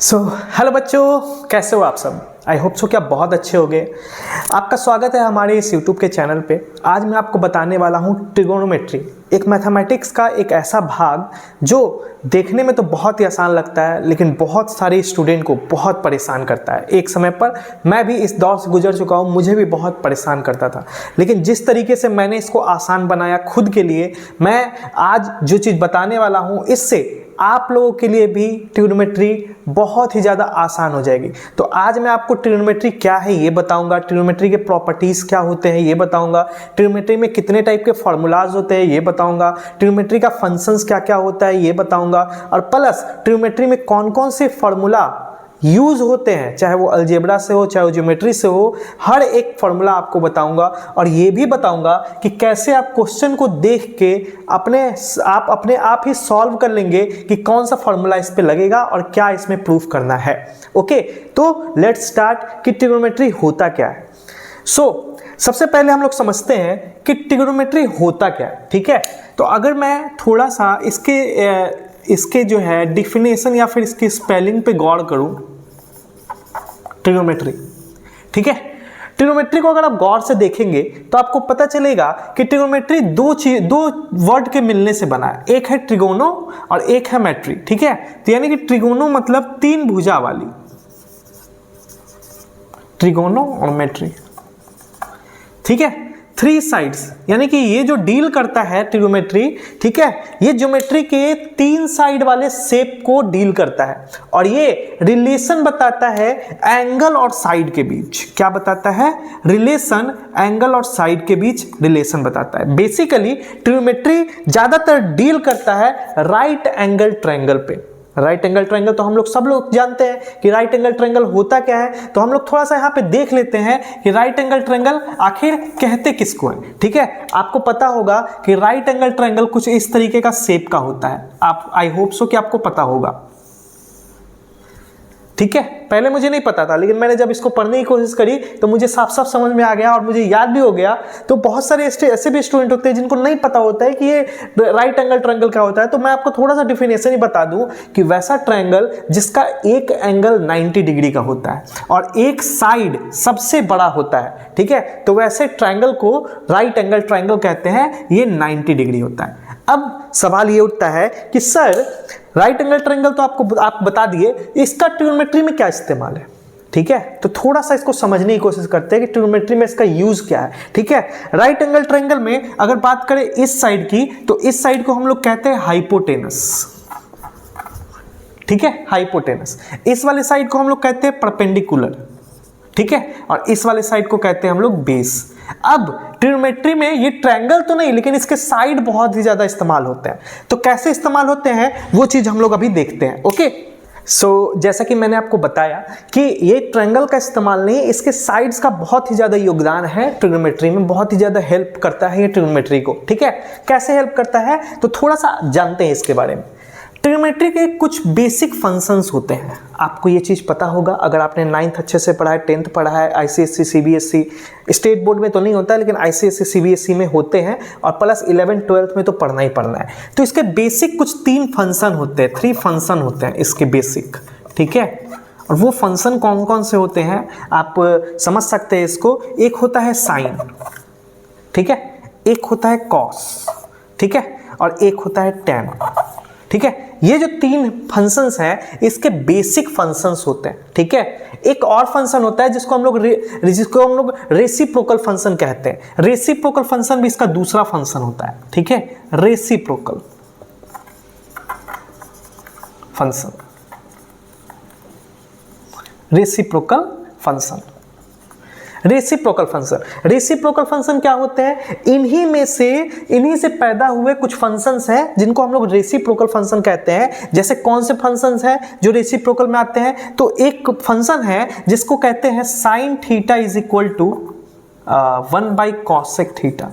Hello बच्चों, कैसे हो आप सब। आई होप सो कि आप बहुत अच्छे होंगे। आपका स्वागत है हमारे इस यूट्यूब के चैनल पे। आज मैं आपको बताने वाला हूँ ट्रिगोनोमेट्री, एक मैथमेटिक्स का एक ऐसा भाग जो देखने में तो बहुत ही आसान लगता है लेकिन बहुत सारे स्टूडेंट को बहुत परेशान करता है। एक समय पर मैं भी इस दौर से गुजर चुका हूँ, मुझे भी बहुत परेशान करता था, लेकिन जिस तरीके से मैंने इसको आसान बनाया खुद के लिए, मैं आज जो चीज़ बताने वाला हूँ इससे आप लोगों के लिए भी ट्रिग्नोमेट्री बहुत ही ज़्यादा आसान हो जाएगी। तो आज मैं आपको ट्रिग्नोमेट्री क्या है ये बताऊंगा, ट्रिग्नोमेट्री के प्रॉपर्टीज़ क्या होते हैं ये बताऊंगा, ट्रिग्नोमेट्री में कितने टाइप के फॉर्मूलाज होते हैं ये बताऊंगा, ट्रिग्नोमेट्री का फंक्शंस क्या क्या होता है ये बताऊंगा, और प्लस ट्रिग्नोमेट्री में कौन कौन से फॉर्मूला यूज होते हैं, चाहे वो अलजेब्रा से हो चाहे वो ज्योमेट्री से हो, हर एक फॉर्मूला आपको बताऊंगा। और ये भी बताऊंगा कि कैसे आप क्वेश्चन को देख के अपने आप ही सॉल्व कर लेंगे कि कौन सा फॉर्मूला इस पे लगेगा और क्या इसमें प्रूफ करना है। ओके, तो लेट्स स्टार्ट कि ट्रिग्नोमेट्री होता क्या है। सबसे पहले हम लोग समझते हैं कि ट्रिग्नोमेट्री होता क्या है। ठीक है, तो अगर मैं थोड़ा सा इसके जो है डिफिनेशन या फिर इसकी स्पेलिंग पे गौर करूं, ट्रिग्नोमेट्री, ठीक है, ट्रिग्नोमेट्री को अगर आप गौर से देखेंगे तो आपको पता चलेगा कि ट्रिग्नोमेट्री दो वर्ड के मिलने से बना है। एक है ट्रिगोनो और एक है मेट्री। ठीक है, तो यानी कि ट्रिगोनो मतलब तीन भुजा वाली, ट्रिगोनो और मेट्री। ठीक है, थ्री साइड्स, यानी कि ये जो डील करता है ट्रिग्नोमेट्री, ठीक है, ये ज्योमेट्री के तीन साइड वाले शेप को डील करता है और ये रिलेशन बताता है एंगल और साइड के बीच। क्या बताता है? रिलेशन, एंगल और साइड के बीच रिलेशन बताता है। बेसिकली ट्रिग्नोमेट्री ज्यादातर डील करता है राइट एंगल ट्रायंगल पे। राइट एंगल ट्रायंगल तो हम लोग सब लोग जानते हैं कि राइट एंगल ट्रायंगल होता क्या है, तो हम लोग थोड़ा सा यहाँ पे देख लेते हैं कि राइट एंगल ट्रायंगल आखिर कहते किसको है। ठीक है, आपको पता होगा कि राइट एंगल ट्रायंगल कुछ इस तरीके का शेप का होता है। आप आई होप सो कि आपको पता होगा। ठीक है, पहले मुझे नहीं पता था, लेकिन मैंने जब इसको पढ़ने की कोशिश करी तो मुझे साफ साफ समझ में आ गया और मुझे याद भी हो गया। तो बहुत सारे ऐसे भी स्टूडेंट होते हैं जिनको नहीं पता होता है कि ये राइट एंगल ट्रायंगल क्या होता है। तो मैं आपको थोड़ा सा डिफिनेशन ही बता दूं कि वैसा ट्रायंगल जिसका एक एंगल 90 डिग्री का होता है और एक साइड सबसे बड़ा होता है, ठीक है, तो वैसे ट्रायंगल को राइट एंगल ट्रायंगल कहते हैं। ये 90 डिग्री होता है। अब सवाल ये उठता है कि सर राइट एंगल ट्रायंगल तो आप बता दिए, इसका ट्रिग्नोमेट्री में क्या इस्तेमाल है। ठीक है, तो थोड़ा सा इसको समझने की कोशिश करते हैं कि ट्रिग्नोमेट्री में इसका यूज क्या है। ठीक है, राइट एंगल ट्रायंगल में अगर बात करें इस साइड की, तो इस साइड को हम लोग कहते हैं हाइपोटेनस। ठीक है, हाइपोटेनस। इस वाले साइड को हम लोग कहते हैं परपेंडिकुलर। ठीक है, और इस वाले साइड को कहते हैं हम लोग बेस। अब ट्रिग्नोमेट्री में ये ट्रायंगल तो नहीं, लेकिन इसके साइड बहुत ही ज्यादा इस्तेमाल होते हैं। तो कैसे इस्तेमाल होते हैं वो चीज हम लोग अभी देखते हैं। ओके, जैसा कि मैंने आपको बताया कि ये ट्रायंगल का इस्तेमाल नहीं, इसके साइड्स का बहुत ही ज्यादा योगदान है ट्रिग्नोमेट्री में, बहुत ही ज्यादा हेल्प करता है ये ट्रिग्नोमेट्री को। ठीक है, कैसे हेल्प करता है तो थोड़ा सा जानते हैं इसके बारे में। ट्रिग्नोमेट्री के कुछ बेसिक फंक्शंस होते हैं, आपको ये चीज़ पता होगा अगर आपने 9th अच्छे से पढ़ा है, 10th पढ़ा है, ICSE CBSE, स्टेट बोर्ड में तो नहीं होता है लेकिन ICSE CBSE में होते हैं, और प्लस 11th 12th में तो पढ़ना ही पढ़ना है। तो इसके बेसिक कुछ 3 फंक्शन होते हैं, 3 फंक्शन होते हैं इसके बेसिक। ठीक है, और वो फंक्शन कौन कौन से होते हैं आप समझ सकते हैं इसको। एक होता है साइन, ठीक है, एक होता है कॉस, ठीक है, और एक होता है टेन। ठीक है, ये जो 3 फंक्शंस हैं इसके बेसिक फंक्शंस होते हैं। ठीक है, एक और फंक्शन होता है जिसको हम लोग रेसिप्रोकल फंक्शन कहते हैं। रेसिप्रोकल फंक्शन भी इसका दूसरा फंक्शन होता है। ठीक है, reciprocal function, reciprocal function, reciprocal function. Reciprocal function क्या होते हैं? इन्हीं से पैदा हुए कुछ फंक्शंस हैं जिनको हम लोग रेसिप्रोकल फंक्शन कहते हैं। जैसे कौन से फंक्शंस हैं जो रेसिप्रोकल में आते हैं? तो एक फंक्शन है जिसको कहते हैं sine theta is equal to 1 by cosec theta.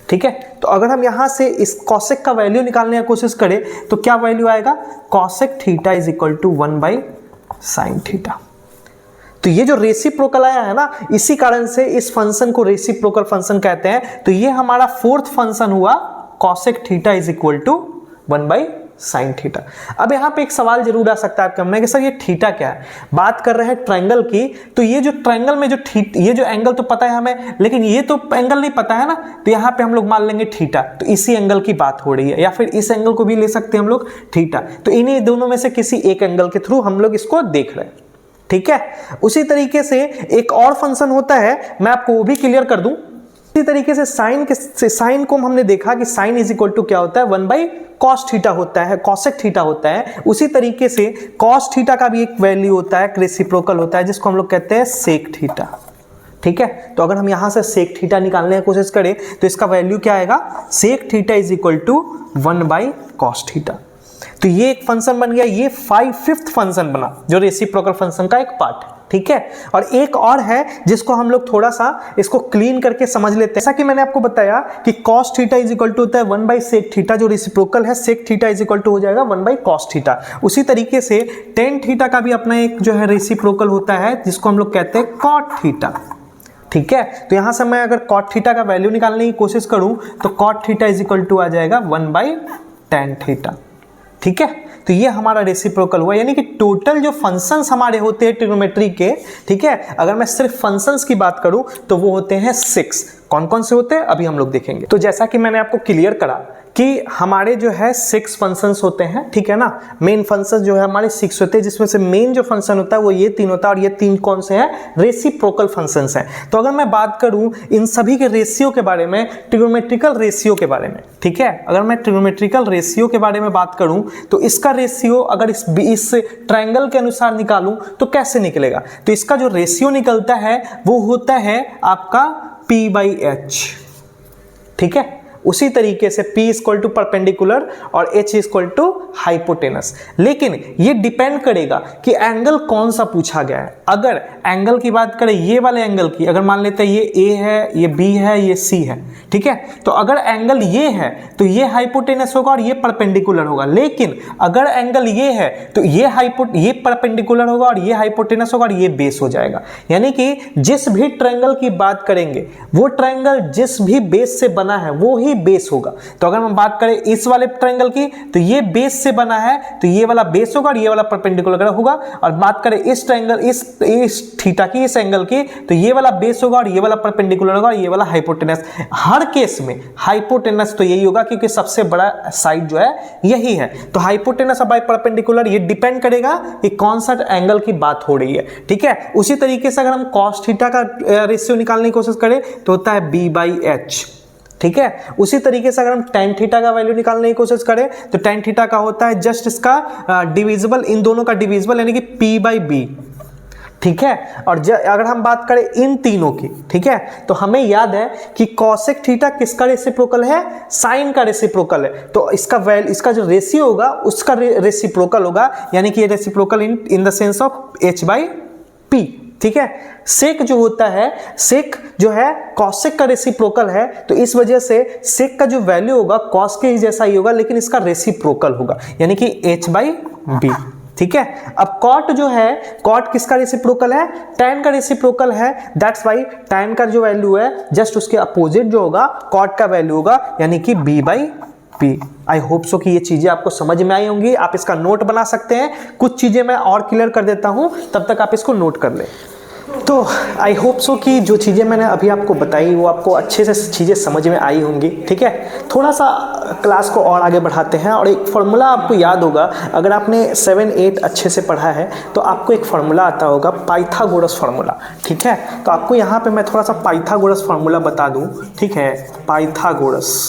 ठीक है, तो अगर हम यहां से इस कॉसेक का वैल्यू निकालने की कोशिश करें तो क्या वैल्यू आएगा? Cosec theta is equal to 1 by sine theta. तो ये जो रेसिप्रोकल आया है ना, इसी कारण से इस फंक्शन को रेसिप्रोकल फंक्शन कहते हैं। तो ये हमारा 4th फंक्शन हुआ cosec theta is equal to 1 by sine theta. अब यहाँ पे एक सवाल जरूर आ सकता है आपके मन में कि सर ये थीटा क्या है, बात कर रहे हैं ट्रायंगल की, तो ये जो ट्रायंगल में जो ये जो एंगल तो पता है हमें, लेकिन ये तो एंगल नहीं पता है ना, तो यहाँ पे हम लोग मान लेंगे थीटा, तो इसी एंगल की बात हो रही है, या फिर इस एंगल को भी ले सकते हैं हम लोग थीटा। तो इन्हीं दोनों में से किसी एक एंगल के थ्रू हम लोग इसको देख रहे हैं, ठीक है। उसी तरीके से एक और फंक्शन होता है, मैं आपको वो भी क्लियर कर दूं। इसी तरीके से साइन को हमने देखा कि साइन इज इक्वल टू क्या होता है, 1 cos थीटा होता है, cosec थीटा होता है। उसी तरीके से cos थीटा का भी एक वैल्यू होता है, रेसिप्रोकल होता है, जिसको हम लोग कहते हैं सेक थीटा, ठीक है। तो अगर हम यहां से सेक थीटा निकालने की कोशिश करें तो इसका वैल्यू क्या आएगा, sec theta is equal to 1 cos theta. तो ये एक फंक्शन बन गया, ये 5th फंक्शन बना जो रेसिप्रोकल फंक्शन का एक पार्ट है, ठीक है। और एक और है जिसको हम लोग थोड़ा सा इसको क्लीन करके समझ लेते हैं। जैसा कि मैंने आपको बताया कि cos theta is equal to होता है 1 सेक थीटा, जो रेसिप्रोकल है sec theta is equal to हो जाएगा 1 cos थीटा। उसी तरीके से tan थीटा का भी अपना एक जो है रेसिप्रोकल होता है, जिसको हम लोग कहते हैं cot थीटा, ठीक है। तो यहां से मैं अगर cot थीटा का वैल्यू निकालने की कोशिश करूं तो cot theta is equal to आ जाएगा 1 tan थीटा, ठीक है। तो ये हमारा रेसिप्रोकल हुआ, यानी कि टोटल जो फंक्शंस हमारे होते हैं ट्रिग्नोमेट्री के, ठीक है, अगर मैं सिर्फ फंक्शंस की बात करूं तो वो होते हैं 6। कौन कौन से होते हैं अभी हम लोग देखेंगे। तो जैसा कि मैंने आपको क्लियर करा कि हमारे जो है 6 फंक्शंस होते हैं, ठीक है ना। मेन फंक्शंस जो है हमारे 6 होते हैं, जिसमें से मेन जो फंक्शन होता है वो ये 3 होता है, और ये 3 कौन से हैं, रेसिप्रोकल फंक्शंस हैं। तो अगर मैं बात करूं इन सभी के रेशियो के बारे में, ट्रिग्नोमेट्रिकल रेशियो के बारे में, ठीक है, अगर मैं ट्रिग्नोमेट्रिकल रेशियो के बारे में बात करूं तो इसका रेशियो अगर इस ट्रायंगल के अनुसार निकालूं तो कैसे निकलेगा। तो इसका जो रेशियो निकलता है वो होता है आपका P/H, ठीक है। उसी तरीके से P इक्वल टू परपेंडिकुलर और H इक्वल टू हाइपोटेनस। लेकिन ये डिपेंड करेगा कि एंगल कौन सा पूछा गया है। अगर एंगल की बात करें ये वाले एंगल की, अगर मान लेते हैं ये A है, ये B है, ये C है, ठीक है, तो अगर एंगल ये है तो ये हाइपोटेनस होगा और ये परपेंडिकुलर होगा। लेकिन अगर एंगल ये है तो ये परपेंडिकुलर होगा और ये हाइपोटेनस होगा और ये बेस हो जाएगा। यानी कि जिस भी ट्रायंगल की बात करेंगे वो ट्रायंगल जिस भी बेस से बना है वो ही बेस होगा। तो अगर हम बात करें इस वाले ट्रायंगल की तो ये बेस से बना है तो ये वाला बेस होगा और ये वाला परपेंडिकुलर होगा। और बात करें इस ट्रायंगल इस थीटा की, इस एंगल की, तो ये वाला बेस होगा और ये वाला परपेंडिकुलर होगा और ये वाला हाइपोटेनस। हर केस में हाइपोटेनस तो यही होगा क्योंकि सबसे बड़ा साइड जो है यही है। तो हाइपोटेनस बाय परपेंडिकुलर ये डिपेंड करेगा कि कौन सा एंगल की बात हो रही है, ठीक है। उसी तरीके से अगर हम cos थीटा का रेशियो निकालने की कोशिश करें तो होता है B/H, ठीक है। उसी तरीके से अगर हम tan थीटा का वैल्यू निकालने की कोशिश करें तो tan थीटा का होता है जस्ट इसका डिविजिबल, इन दोनों का डिविजिबल, यानी कि P/B, ठीक है। और अगर हम बात करें इन तीनों की, ठीक है, तो हमें याद है कि cosec थीटा किसका रेसिप्रोकल है, साइन का रेसिप्रोकल है। तो इसका जो रेशियो होगा उसका रेसिप्रोकल होगा, यानी कि ये reciprocal in the sense of H/P, ठीक है। सेक जो होता है, सेक जो है कॉसेक का रेसिप्रोकल है, तो इस वजह से सेक का जो वैल्यू होगा कॉस के ही जैसा ही होगा, लेकिन इसका रेसिप्रोकल होगा, यानी कि H/B, ठीक है। अब कॉट जो है, कॉट किसका रेसिप्रोकल है, tan का रेसिप्रोकल है। दैट्स वाई tan का जो वैल्यू है जस्ट उसके अपोजिट जो होगा कॉट का वैल्यू होगा, यानी कि B/P। आई होप सो कि ये चीजें आपको समझ में आई होंगी। आप इसका नोट बना सकते हैं, कुछ चीजें मैं और क्लियर कर देता हूं, तब तक आप इसको नोट कर लें। तो आई होप सो कि जो चीज़ें मैंने अभी आपको बताई वो आपको अच्छे से चीज़ें समझ में आई होंगी, ठीक है। थोड़ा सा क्लास को और आगे बढ़ाते हैं, और एक फार्मूला आपको याद होगा, अगर आपने 7-8 अच्छे से पढ़ा है तो आपको एक फार्मूला आता होगा, पाइथागोरस फार्मूला, ठीक है। तो आपको यहाँ पे मैं थोड़ा सा पाइथागोरस फार्मूला बता दूँ, ठीक है। पाइथागोरस,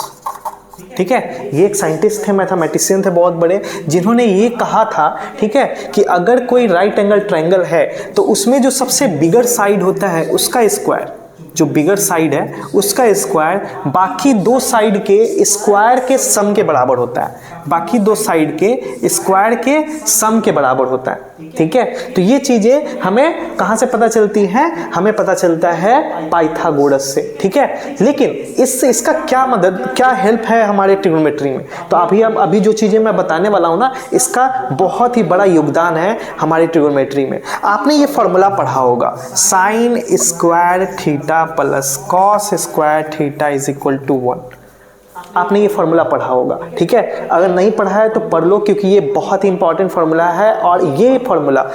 ठीक है, ये एक साइंटिस्ट थे, मैथमेटिशियन थे बहुत बड़े, जिन्होंने ये कहा था, ठीक है, कि अगर कोई राइट एंगल ट्रायंगल है तो उसमें जो सबसे बिगर साइड होता है उसका स्क्वायर, जो बिगर साइड है उसका स्क्वायर बाकी दो साइड के स्क्वायर के सम के बराबर होता है, बाकी दो साइड के स्क्वायर के सम के बराबर होता है, ठीक है। तो ये चीजें हमें कहाँ से पता चलती हैं, हमें पता चलता है पाइथागोरस से, ठीक है। लेकिन इससे इसका क्या मदद, क्या हेल्प है हमारे ट्रिग्नोमेट्री में, तो अभी जो चीजें मैं बताने वाला हूँ ना, इसका बहुत ही बड़ा योगदान है हमारी ट्रिग्नोमेट्री में। आपने ये फॉर्मूला पढ़ा होगा, sine square theta plus cos square theta is equal to 1, आपने ये फार्मूला पढ़ा होगा, ठीक है। अगर नहीं पढ़ा है तो पढ़ लो, क्योंकि ये बहुत ही इंपॉर्टेंट फार्मूला है और ये फार्मूला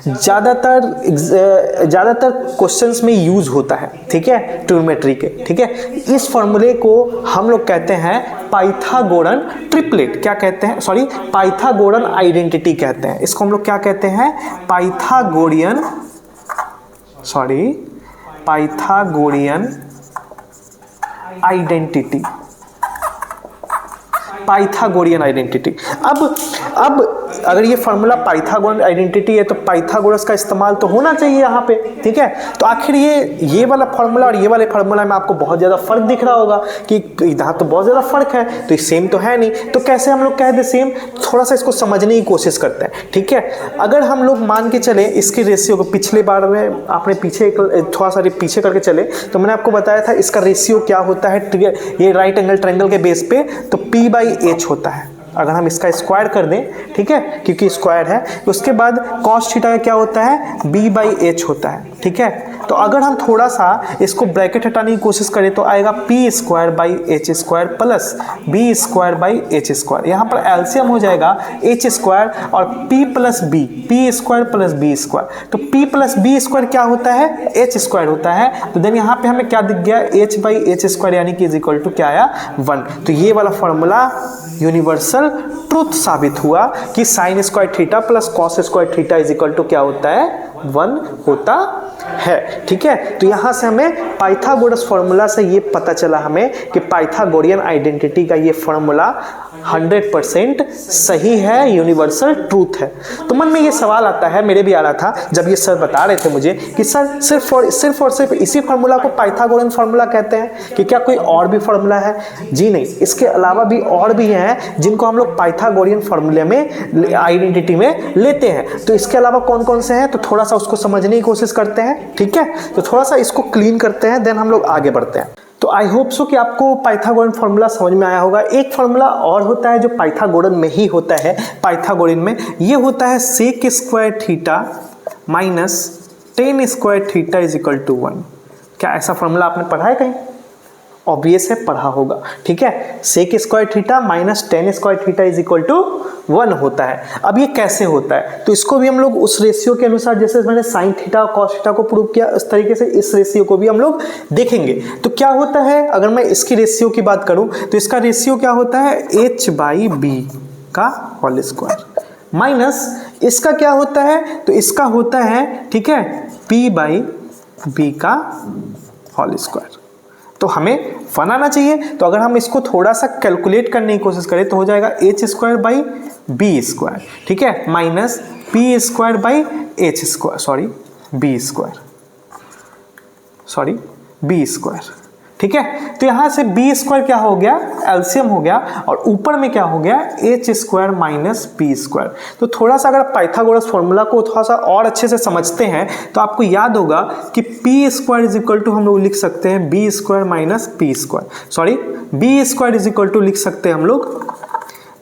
ज़्यादातर क्वेश्चंस में यूज होता है, ठीक है, ट्रिग्नोमेट्री के, ठीक है। इस फार्मूले को हम लोग कहते हैं पाइथागोरन ट्रिपलेट, क्या कहते हैं, सॉरी, पाइथागोरन आइडेंटिटी कहते हैं इसको। हम लोग क्या कहते हैं, पाइथागोरियन आइडेंटिटी, पाइथागोरियन आइडेंटिटी। अब अगर ये फार्मूला पाइथागोरन आइडेंटिटी है तो पाइथागोरस का इस्तेमाल तो होना चाहिए यहाँ पे, ठीक है। तो आखिर ये वाला फार्मूला और ये वाले फार्मूला में आपको बहुत ज़्यादा फर्क दिख रहा होगा कि यहाँ तो बहुत ज़्यादा फर्क है, तो ये सेम तो है नहीं। तो कैसे हम लोग कह दे सेम, थोड़ा सा इसको समझने की कोशिश करते हैं, ठीक है। अगर हम लोग मान के चले इसकी रेशियो को, पिछले बार में आपने थोड़ा सा पीछे करके चले तो मैंने आपको बताया था इसका रेशियो क्या होता है, ये राइट एंगल ट्रायंगल के बेस पे, तो P/H होता है। अगर हम इसका स्क्वायर कर दें, ठीक है, क्योंकि स्क्वायर है, उसके बाद cos थीटा का क्या होता है, B/H होता है, ठीक है। तो अगर हम थोड़ा सा इसको ब्रैकेट हटाने की कोशिश करें तो आएगा P²/H² प्लस B²/H²। यहाँ पर एलसीएम हो जाएगा H² और P+B² तो P+B² क्या होता है, H² होता है। तो देन यहाँ पे हमें क्या दिख गया, H/H² यानी कि इज इक्वल टू क्या आया, 1। तो ये वाला फॉर्मूला यूनिवर्सल ट्रुथ साबित हुआ कि sin² theta plus cos² theta is equal to क्या होता है, 1 होता है, ठीक है। तो यहां से हमें पाइथागोरस फॉर्मूला से ये पता चला हमें कि पाइथागोरियन आइडेंटिटी का ये फॉर्मूला 100% सही है, यूनिवर्सल ट्रूथ है। तो मन में ये सवाल आता है, मेरे भी आ रहा था जब ये सर बता रहे थे मुझे कि सर सिर्फ और सिर्फ इसी फार्मूला को पाइथागोरियन फार्मूला कहते हैं कि क्या कोई और भी फार्मूला है? जी नहीं, इसके अलावा भी और भी हैं जिनको हम लोग पाइथागोरियन फार्मूले में आइडेंटिटी में लेते हैं। तो इसके अलावा कौन कौन से हैं, तो थोड़ा सा उसको समझने की कोशिश करते हैं, ठीक है। तो थोड़ा सा इसको क्लीन करते हैं, देन हम लोग आगे बढ़ते हैं। तो आई होप सो कि आपको पाइथागोरन फार्मूला समझ में आया होगा। एक फार्मूला और होता है जो पाइथागोरन में ही होता है, पाइथागोरन में ये होता है sec² theta minus tan² theta is equal to 1। क्या ऐसा फार्मूला आपने पढ़ा है कहीं? ऑब्वियस है, पढ़ा होगा, ठीक है। sec² theta minus tan² theta is equal to 1 होता है। अब ये कैसे होता है, तो इसको भी हम लोग उस रेशियो के अनुसार, जैसे मैंने sin थीटा और cos थीटा को प्रूव किया, उस तरीके से इस रेशियो को भी हम लोग देखेंगे। तो क्या होता है, अगर मैं इसकी रेशियो की बात करूं तो इसका रेशियो क्या होता है, h/b का होल स्क्वायर माइनस इसका क्या होता है, तो इसका होता है, ठीक है, p/b का होल स्क्वायर। तो हमें 1 आना चाहिए। तो अगर हम इसको थोड़ा सा कैलकुलेट करने की कोशिश करें तो हो जाएगा h²/b², ठीक है, माइनस b², ठीक है। तो यहां से b² क्या हो गया, एलसीएम हो गया, और ऊपर में क्या हो गया, h² माइनस p²। तो थोड़ा सा अगर पाइथागोरस फॉर्मूला को थोड़ा सा और अच्छे से समझते हैं तो आपको याद होगा कि p² इज इक्वल टू हम लोग लिख सकते हैं b² minus p², b² is equal to लिख सकते हैं हम लोग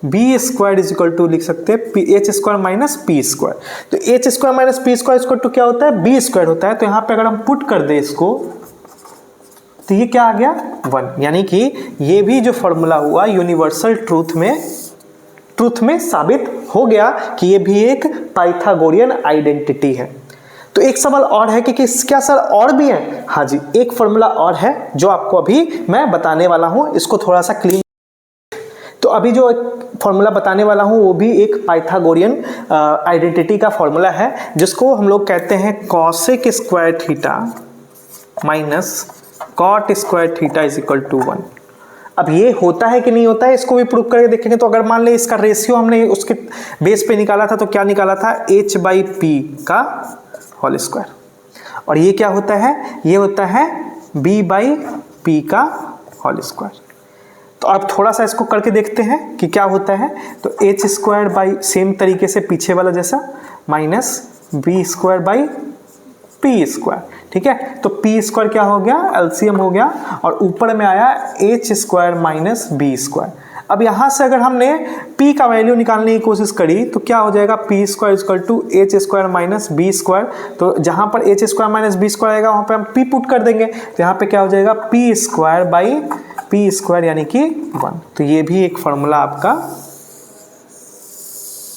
b² इज इक्वल टू लिख सकते हैं h² माइनस p²। तो h² minus p² equal to क्या होता है, b² होता है। तो यहाँ पे अगर हम पुट कर दे इसको तो ये क्या आ गया, 1। यानी कि ये भी जो फॉर्मूला हुआ यूनिवर्सल ट्रूथ में साबित हो गया कि ये भी एक पाइथागोरियन आइडेंटिटी है। तो एक सवाल और है कि क्या सर और भी है? हाँ जी, एक फॉर्मूला और है जो आपको अभी मैं बताने वाला हूं, इसको थोड़ा सा क्लीन। तो अभी जो फॉर्मूला बताने वाला हूं वो भी एक पाइथागोरियन आइडेंटिटी का फॉर्मूला है, जिसको हम लोग कहते हैं cosec² theta minus cot² theta is equal to 1। अब ये होता है कि नहीं होता है, इसको भी प्रूव करके देखेंगे। तो अगर मान ले इसका रेशियो हमने उसके बेस पे निकाला था, तो क्या निकाला था, h/p का होल स्क्वायर, और ये क्या होता है, ये होता है b/p का होल स्क्वायर। तो अब थोड़ा सा इसको करके देखते हैं कि क्या होता है। तो h² सेम तरीके से पीछे वाला जैसा माइनस b²/p², ठीक है। तो p² क्या हो गया, एलसीएम हो गया, और ऊपर में आया h² माइनस b²। अब यहां से अगर हमने p का वैल्यू निकालने की कोशिश करी तो क्या हो जाएगा, p² equal to h² minus b²। तो जहां पर h² माइनस b² आएगा वहां पे हम p पुट कर देंगे, तो यहाँ पे क्या हो जाएगा, p² पी स्क्वायर यानी कि 1। तो ये भी एक फॉर्मूला आपका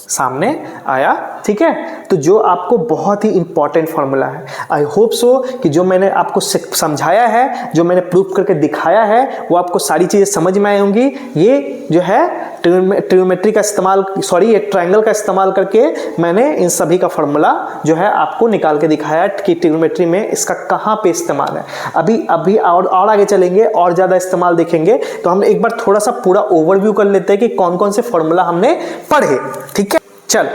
सामने आया, ठीक है। तो जो आपको बहुत ही इंपॉर्टेंट फॉर्मूला है, आई होप सो कि जो मैंने आपको समझाया है, जो मैंने प्रूफ करके दिखाया है, वो आपको सारी चीज़ें समझ में आई होंगी। ये जो है ट्रिग्नोमेट्री का इस्तेमाल, सॉरी एक ट्रायंगल का इस्तेमाल करके मैंने इन सभी का फॉर्मूला जो है आपको निकाल के दिखाया कि ट्रिग्नोमेट्री में इसका कहाँ पे इस्तेमाल है। अभी और आगे चलेंगे और ज़्यादा इस्तेमाल देखेंगे। तो हम एक बार थोड़ा सा पूरा ओवरव्यू कर लेते हैं कि कौन कौन से फॉर्मूला हमने पढ़े, ठीक है। चल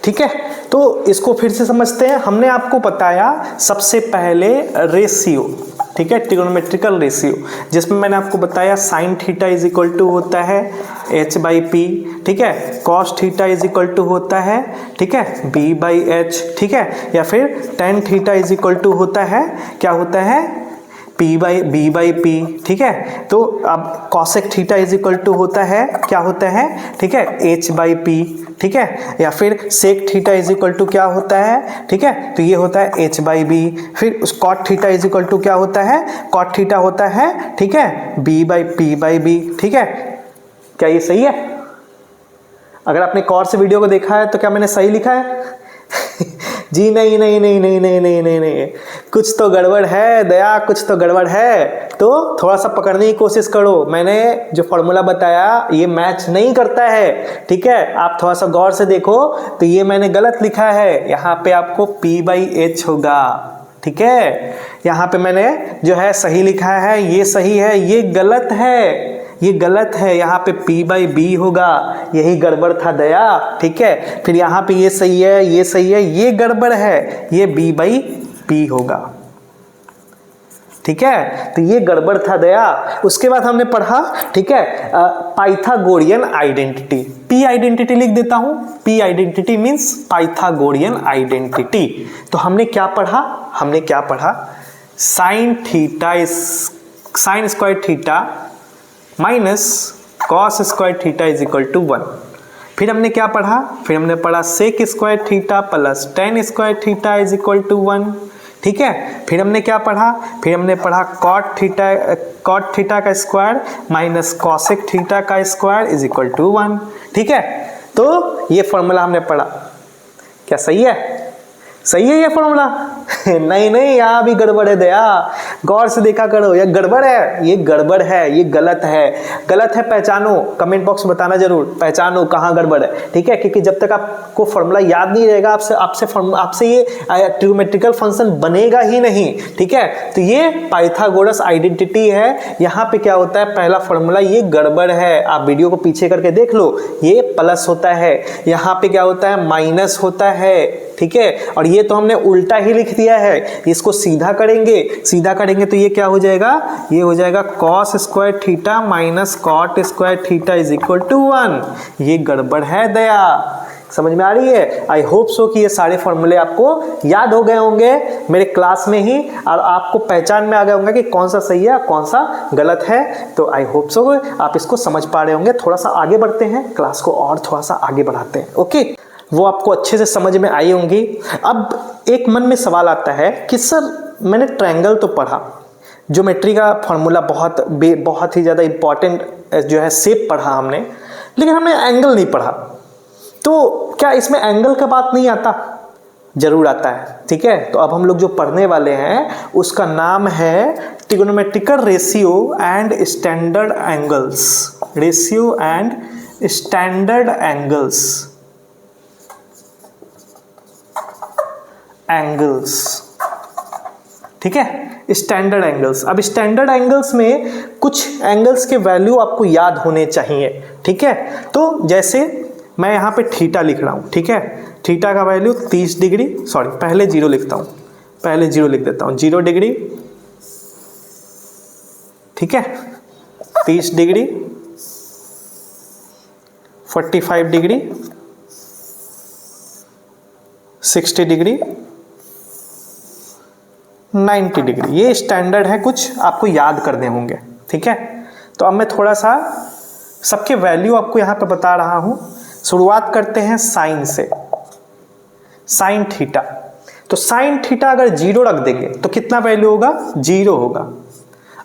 ठीक है, तो इसको फिर से समझते हैं। हमने आपको बताया सबसे पहले रेशियो, ठीक है, ट्रिग्नोमेट्रिकल रेशियो, जिसमें मैंने आपको बताया sine theta is equal to होता है h बाई पी, ठीक है, cos theta is equal to होता है, ठीक है, b बाई एच, ठीक है, या फिर tan theta is equal to होता है, क्या होता है, p by b by P, ठीक है। तो अब cosec theta is equal to होता है, क्या होता है, ठीक है, h बाई पी, ठीक है, या फिर sec theta is equal to क्या होता है, ठीक है, तो ये होता है h बाई बी। फिर उस cot theta is equal to क्या होता है, कॉट थीटा होता है, ठीक है, b by P by B, ठीक है। क्या ये सही है? अगर आपने कॉर्स वीडियो को देखा है तो क्या मैंने सही लिखा है? जी नहीं नहीं नहीं नहीं नहीं नहीं नहीं नहीं, कुछ तो गड़बड़ है दया, कुछ तो गड़बड़ है। तो थोड़ा सा पकड़ने की कोशिश करो। मैंने जो फॉर्मूला बताया ये मैच नहीं करता है, ठीक है। आप थोड़ा सा गौर से देखो तो ये मैंने गलत लिखा है। यहाँ पे आपको P बाई एच होगा, ठीक है। यहाँ पे मैंने जो है सही लिखा है, ये सही है, ये गलत है, ये गलत है। यहाँ पे P बाई बी होगा, यही गड़बड़ था दया, ठीक है। फिर यहाँ पे ये सही है, ये सही है, ये गड़बड़ है, ये B बाई पी होगा, ठीक है। तो ये गड़बड़ था दया। उसके बाद हमने पढ़ा, ठीक है, पाइथागोरियन आइडेंटिटी। P आइडेंटिटी लिख देता हूं, P identity means Pythagorean identity. तो हमने क्या पढ़ा, हमने क्या पढ़ा, sine theta sine square theta minus cos square theta is equal to 1। फिर हमने क्या पढ़ा, फिर हमने पढ़ा sec square theta plus tan square theta is equal to 1, ठीक है। फिर हमने क्या पढ़ा, फिर हमने पढ़ा कॉट थीटा का स्क्वायर माइनस कॉसेक थीटा का स्क्वायर इज इक्वल टू 1, ठीक है। तो ये फॉर्मूला हमने पढ़ा। क्या सही है? सही है ये फॉर्मूला? नहीं नहीं, यहाँ भी गड़बड़ है दया, गौर से देखा करो। ये गड़बड़ है, ये गड़बड़ है, ये गलत है, गलत है, पहचानो। कमेंट बॉक्स में बताना जरूर, पहचानो कहाँ गड़बड़ है, ठीक है। क्योंकि जब तक आपको फॉर्मूला याद नहीं रहेगा, आपसे ये ट्रिग्नोमेट्रिकल फंक्शन बनेगा ही नहीं, ठीक है। तो ये पाइथागोरस आइडेंटिटी है। यहाँ पे क्या होता है, पहला फॉर्मूला ये गड़बड़ है, आप वीडियो को पीछे करके देख लो। ये प्लस होता है, यहाँ पे क्या होता है, माइनस होता है, ठीक है। और ये तो हमने उल्टा ही लिख दिया है, इसको सीधा करेंगे, सीधा करेंगे तो ये क्या हो जाएगा, ये हो जाएगा cos square theta minus cot square theta is equal to 1। ये गड़बड़ है दया, समझ में आ रही है? आई होप सो कि ये सारे फॉर्मूले आपको याद हो गए होंगे मेरे क्लास में ही, और आपको पहचान में आ गया होगा कि कौन सा सही है कौन सा गलत है। तो आई होप सो आप इसको समझ पा रहे होंगे। थोड़ा सा आगे बढ़ते हैं, क्लास को और थोड़ा सा आगे बढ़ाते हैं, ओके। वो आपको अच्छे से समझ में आई होंगी। अब एक मन में सवाल आता है कि सर मैंने ट्रायंगल तो पढ़ा, ज्योमेट्री का फॉर्मूला बहुत ही ज़्यादा इंपॉर्टेंट जो है शेप पढ़ा हमने, लेकिन हमने एंगल नहीं पढ़ा। तो क्या इसमें एंगल का बात नहीं आता? जरूर आता है, ठीक है। तो अब हम लोग जो पढ़ने वाले हैं उसका नाम है trigonometrical ratio and standard angles. Ratio and standard angles, ठीक है, स्टैंडर्ड एंगल्स। अब स्टैंडर्ड एंगल्स में कुछ एंगल्स के वैल्यू आपको याद होने चाहिए, ठीक है। तो जैसे मैं यहाँ पे थीटा लिख रहा हूँ, ठीक है, थीटा का वैल्यू 30 डिग्री, सॉरी पहले जीरो लिखता हूँ, पहले जीरो लिख देता हूँ, 0 डिग्री, ठीक है, 30 डिग्री, 45 डिग्री, 60 डिग्री, 90 डिग्री। ये स्टैंडर्ड है, कुछ आपको याद करने होंगे, ठीक है। तो अब मैं थोड़ा सा सबके वैल्यू आपको यहाँ पे बता रहा हूँ। शुरुआत करते हैं साइन से, साइन थीटा। तो साइन थीटा अगर 0 रख देंगे तो कितना वैल्यू होगा, 0 होगा।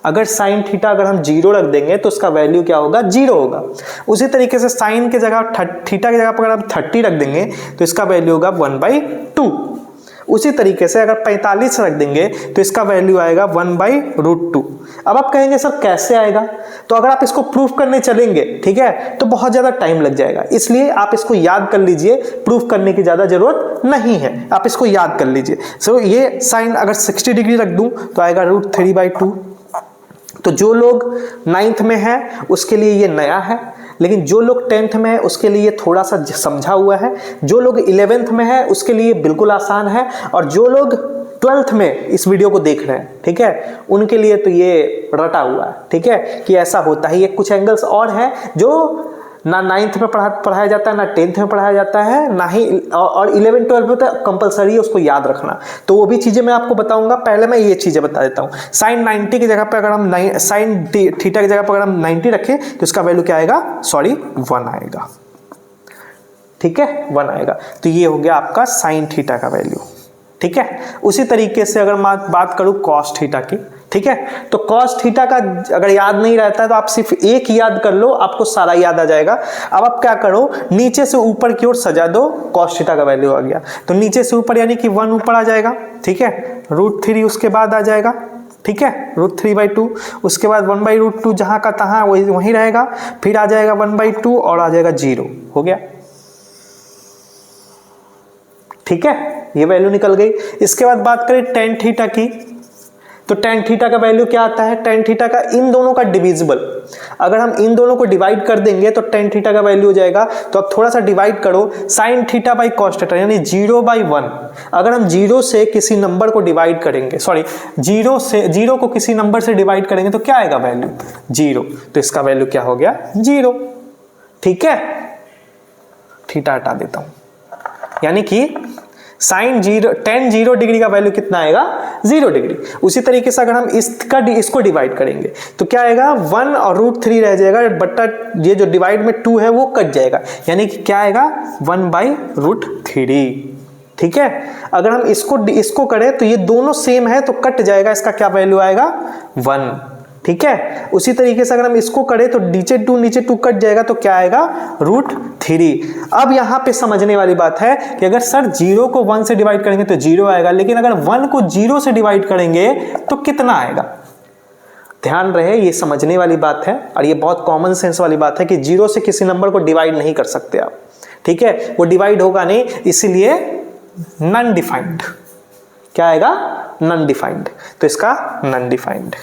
अगर साइन थीटा अगर हम 0 रख देंगे तो उसका वैल्यू क्या होगा, 0 होगा। उसी तरीके से साइन के जगह थीटा की जगह पर अगर हम 30 रख देंगे तो इसका वैल्यू होगा 1/2। उसी तरीके से अगर 45 रख देंगे तो इसका वैल्यू आएगा 1/√2। अब आप कहेंगे सर कैसे आएगा, तो अगर आप इसको प्रूफ करने चलेंगे, ठीक है, तो बहुत ज्यादा टाइम लग जाएगा, इसलिए आप इसको याद कर लीजिए, प्रूफ करने की ज्यादा जरूरत नहीं है, आप इसको याद कर लीजिए। सो ये साइन अगर 60 डिग्री रख दूं तो आएगा √3/2। तो जो लोग 9th में है उसके लिए ये नया है, लेकिन जो लोग 10th में है उसके लिए थोड़ा सा समझा हुआ है, जो लोग 11th में है उसके लिए बिल्कुल आसान है, और जो लोग 12th में इस वीडियो को देख रहे हैं, ठीक है, उनके लिए तो ये रटा हुआ है, ठीक है, कि ऐसा होता है। ये कुछ एंगल्स और हैं जो ना 9th में पढ़ाया जाता है, ना 10th में पढ़ाया जाता है, ना ही और 11 12 में तो कंपलसरी है उसको याद रखना, तो वो भी चीजें मैं आपको बताऊंगा। पहले मैं ये चीजें बता देता हूँ। साइन 90 की जगह पे अगर हम साइन थीटा की जगह पर अगर हम 90 रखें तो इसका वैल्यू क्या आएगा, 1 आएगा, ठीक है, 1 आएगा। तो ये हो गया आपका साइन थीटा का वैल्यू, ठीक है। उसी तरीके से अगर मैं बात करूं कॉस थीटा की, ठीक है, तो कॉस थीटा का अगर याद नहीं रहता है तो आप सिर्फ एक याद कर लो, आपको सारा याद आ जाएगा। अब आप क्या करो, नीचे से ऊपर की ओर सजा दो, कॉस थीटा का वैल्यू आ गया, तो नीचे से ऊपर यानी कि 1 ऊपर आ जाएगा, ठीक है, √3 उसके बाद आ जाएगा, ठीक है, √3/2, उसके बाद 1/√2 जहां का तहां वही रहेगा, फिर आ जाएगा 1/2 और आ जाएगा 0, हो गया, ठीक है, ये वैल्यू निकल गई। इसके बाद बात करें tan थीटा की, तो tan थीटा का वैल्यू क्या आता है, tan थीटा का इन दोनों का डिविजिबल, अगर हम इन दोनों को डिवाइड कर देंगे तो tan थीटा का वैल्यू हो जाएगा। तो अब थोड़ा सा डिवाइड करो, sin theta by cos theta यानी 0/1। अगर हम 0 से किसी नंबर को डिवाइड करेंगे, सॉरी 0 को किसी नंबर से डिवाइड करेंगे तो क्या आएगा वैल्यू, 0, तो इसका वैल्यू क्या हो गया, 0, ठीक है। थीटा हटा देता हूं, यानी कि tan 0 डिग्री का वैल्यू कितना आएगा, 0 डिग्री। उसी तरीके से अगर हम इसको डिवाइड करेंगे तो क्या आएगा, 1 और √3 रह जाएगा, बट्टा ये जो डिवाइड में 2 है वो कट जाएगा, यानी कि क्या आएगा, 1/√3, ठीक है। अगर हम इसको करें तो ये दोनों सेम है तो कट जाएगा, इसका क्या वैल्यू आएगा, 1, ठीक है। उसी तरीके से अगर हम इसको करें तो नीचे 2 कट जाएगा तो क्या आएगा, √3। अब यहां पे समझने वाली बात है कि अगर सर 0 को 1 से डिवाइड करेंगे तो 0 आएगा, लेकिन अगर 1 को 0 से डिवाइड करेंगे तो कितना आएगा। ध्यान रहे, ये समझने वाली बात है और ये बहुत कॉमन सेंस वाली बात है कि 0 से किसी नंबर को डिवाइड नहीं कर सकते आप, ठीक है, वो डिवाइड होगा नहीं, इसीलिए नॉन डिफाइंड, क्या आएगा, नॉन डिफाइंड, तो इसका नॉन डिफाइंड,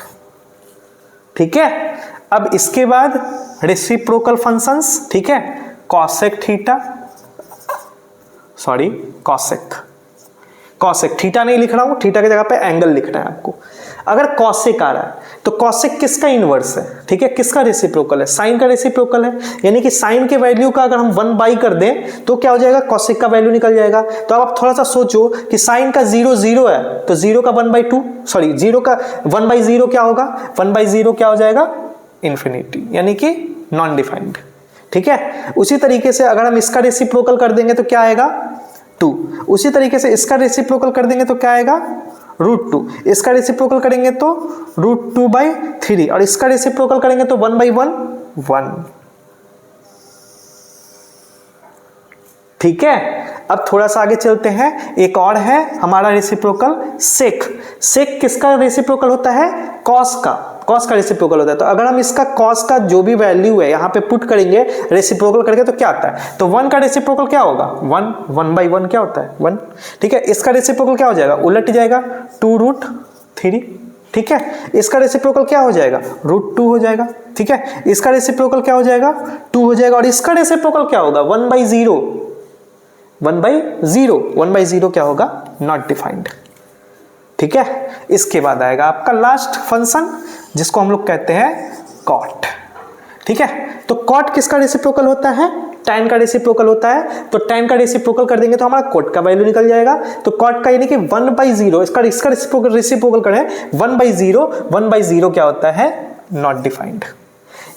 ठीक है। अब इसके बाद रेसिप्रोकल फंक्शंस, ठीक है, cosec theta, sorry cosec theta नहीं लिख रहा हूं, थीटा की जगह पे एंगल लिखना है आपको। अगर कॉसेक आ रहा है तो कॉसेक किसका इनवर्स है, ठीक है, किसका रेसिप्रोकल है, साइन का रेसिप्रोकल है, यानी कि साइन के वैल्यू का अगर हम 1/, कर दें तो क्या हो जाएगा, कॉसेक का वैल्यू निकल जाएगा। तो अब आप थोड़ा सा सोचो कि साइन का 0 है तो 0 का 1/2, सॉरी 0 का 1/0 क्या होगा, 1/0 क्या हो जाएगा, इंफिनिटी, यानी कि नॉन डिफाइंड, ठीक है। उसी तरीके से अगर हम इसका रेसिप्रोकल कर देंगे तो क्या आएगा, 2। उसी तरीके से इसका रेसिप्रोकल कर देंगे तो क्या आएगा, √2। इसका रेसिप्रोकल करेंगे तो √2/3 और इसका रेसिप्रोकल करेंगे तो 1/1, 1, ठीक है। अब थोड़ा सा आगे चलते हैं, एक और है हमारा रेसिप्रोकल सेक किसका रेसिप्रोकल होता है, कॉस का रेसिप्रोकल होता है। तो अगर हम इसका कॉस का जो भी वैल्यू है यहाँ पे पुट करेंगे रेसिप्रोकल करके तो क्या आता है, तो 1 का रेसिप्रोकल क्या होगा, 1/1 क्या होता है, 1, ठीक है। इसका रेसिप्रोकल क्या हो जाएगा, उलट जाएगा, 2√3, ठीक है। इसका रेसिप्रोकल क्या हो जाएगा, √2 हो जाएगा, ठीक है। इसका रेसिप्रोकल क्या हो जाएगा, 2 हो जाएगा, और इसका रेसिप्रोकल क्या होगा, 1/0 क्या होगा, नॉट डिफाइंड, ठीक है। इसके बाद आएगा आपका लास्ट फंक्शन जिसको हम लोग कहते हैं कॉट, ठीक है। तो कॉट किसका रेसिप्रोकल होता है, tan का रेसिप्रोकल होता है। तो tan का रेसिप्रोकल कर देंगे तो हमारा कॉट का वैल्यू निकल जाएगा। तो कॉट का यानी कि 1/0, इसका रेसिप्रोकल करें 1/0 क्या होता है, नॉट डिफाइंड।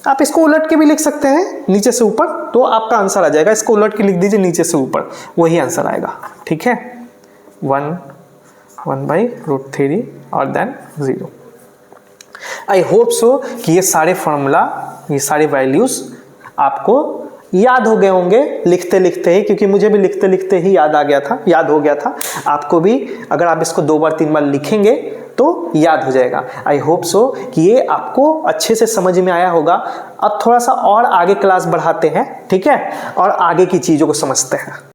आप इसको उलट के भी लिख सकते हैं नीचे से ऊपर, तो आपका आंसर आ जाएगा। इसको उलट के लिख दीजिए नीचे से ऊपर, वही आंसर आएगा, ठीक है, 1/√3 और देन 0। आई होप सो कि ये सारे फॉर्मूला, ये सारे वैल्यूज़ आपको याद हो गए होंगे लिखते लिखते ही, क्योंकि मुझे भी लिखते लिखते ही याद हो गया था। आपको भी अगर आप इसको 2 बार 3 बार लिखेंगे तो याद हो जाएगा। आई होप सो कि ये आपको अच्छे से समझ में आया होगा। अब थोड़ा सा और आगे क्लास बढ़ाते हैं, ठीक है, और आगे की चीज़ों को समझते हैं।